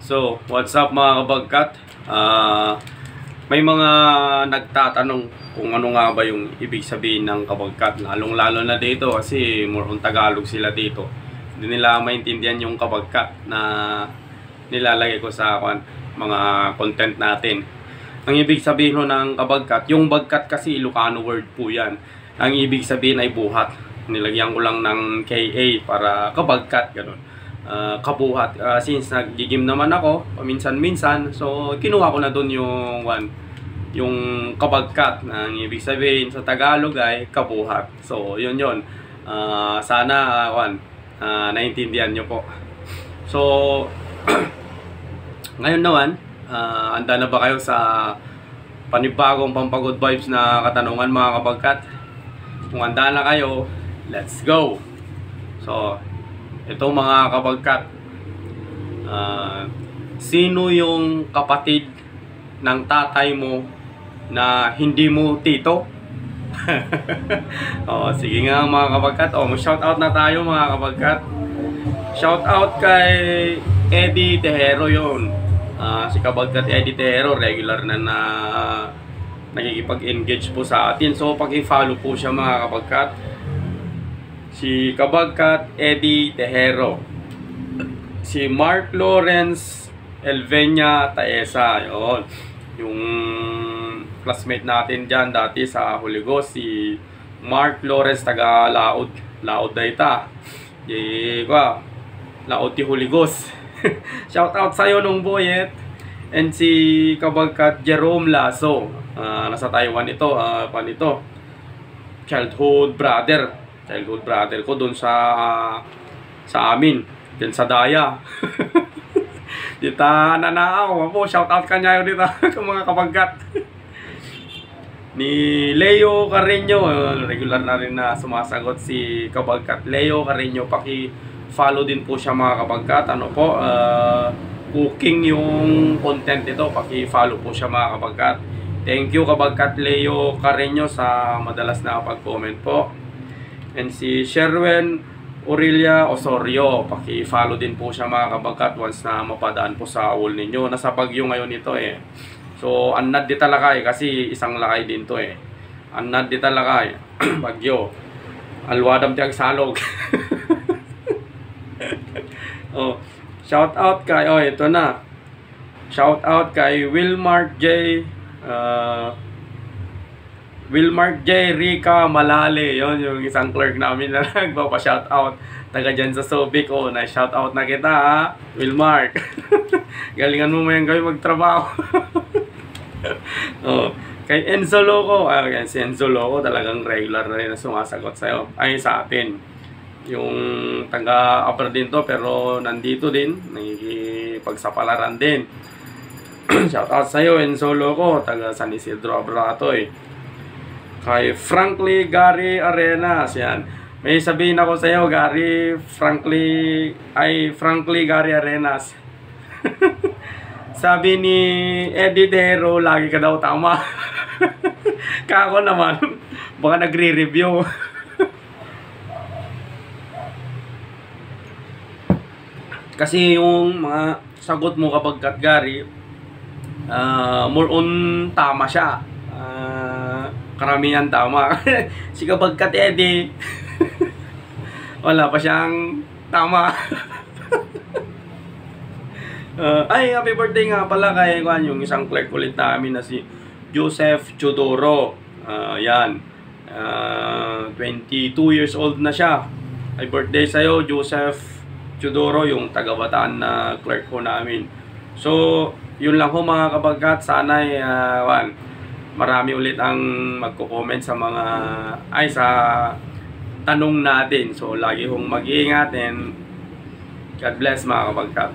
So, what's up mga kabagkat? May mga nagtatanong kung ano nga ba yung ibig sabihin ng kabagkat. Lalong-lalo na dito kasi more on Tagalog sila dito. Hindi nila maintindihan yung kabagkat na nilalagay ko sa mga content natin. Ang ibig sabihin ng kabagkat, yung bagkat kasi Ilocano word po yan. Ang ibig sabihin ay buhat. Nilagyan ko lang ng KA para kabagkat, ganun. Kabuhat. Since nag-gym naman ako paminsan-minsan, so kinuha ko na dun yung kabagkat na ang ibig sabihin sa Tagalog ay kabuhat. So yun sana naintindihan nyo po. So ngayon naman, handa na ba kayo sa panibagong pampagod vibes na katanungan mga kabagkat? Kung handa na kayo, let's go! So ito mga kabagkat, sino yung kapatid ng tatay mo na hindi mo tito? Sige nga mga kabagkat, shout out na tayo mga kabagkat. Shout out kay Eddie Tejero yun. Si kabagkat Eddie Tejero, regular na nakikipag-engage po sa atin. So pag-i-follow po siya mga kabagkat. Si kabagkat Eddie Tejero, si Mark Lawrence Elvenia Taesa, yun yung classmate natin dyan dati sa Holy Ghost, si Mark Lawrence taga Laod Daita, Laod ti Holy Ghost. Shout out sa'yo nung boyet. And si kabagkat Jerome Lasso, nasa Taiwan ito, childhood brother ko doon sa amin, din sa Daya. Dita nanaaw po, shout out kanya yun dito kung mga kabagkat. Ni Leo Carreño, regular na rin na sumasagot si kabagkat Leo Carreño. Paki-follow din po siya mga kabagkat. Cooking yung content nito, paki-follow po siya mga kabagkat. Thank you kabagkat Leo Carreño sa madalas na pag-comment po. And si Sherwin Aurelia Osorio, paki-follow din po siya mga kabagkat once na mapadaan po sa wall ninyo. Nasa Bagyo ngayon ito eh. So, anad di talakay kasi isang lakay din to eh. Anad di talakay, Bagyo. Alwadam tiyag salog. Shout out kay, ito na. Shout out kay Wilmark J. Rica Malale, yon yung isang clerk namin na nagpapa-shout out taga dyan sa Subic. Na-shout out na kita ha, Wilmark. Galingan mo yan kayo magtrabaho. Kay Enzo Loco, si Enzo Loco talagang regular na rin na sumasagot sa'yo, sa atin. Yung taga-upper din to pero nandito din, nagigipagsapalaran din. Shout out sa'yo Enzo Loco, taga San Isidro Abratoy. Kay Frankly Gary Arenas, yan. May sabihin ako sa iyo, Frankly Gary Arenas. Sabi ni Eddie Tejero, lagi ka daw tama. Kako naman, baka nagre-review. Kasi yung mga sagot mo kabagkat Gary, more on tama siya. Karamihan tama. Si kabagkat Eddie, wala pa siyang tama. Happy birthday nga pala kay yung isang clerk ulit namin na si Joseph Chodoro. Yan. 22 years old na siya. Happy birthday sa'yo, Joseph Chodoro, yung taga-Bataan na clerk ko namin. So, yun lang ho mga kabagkat. Sana marami ulit ang magko-comment sa sa tanong natin. So, lagi hong mag-iingat and God bless mga kabagkat.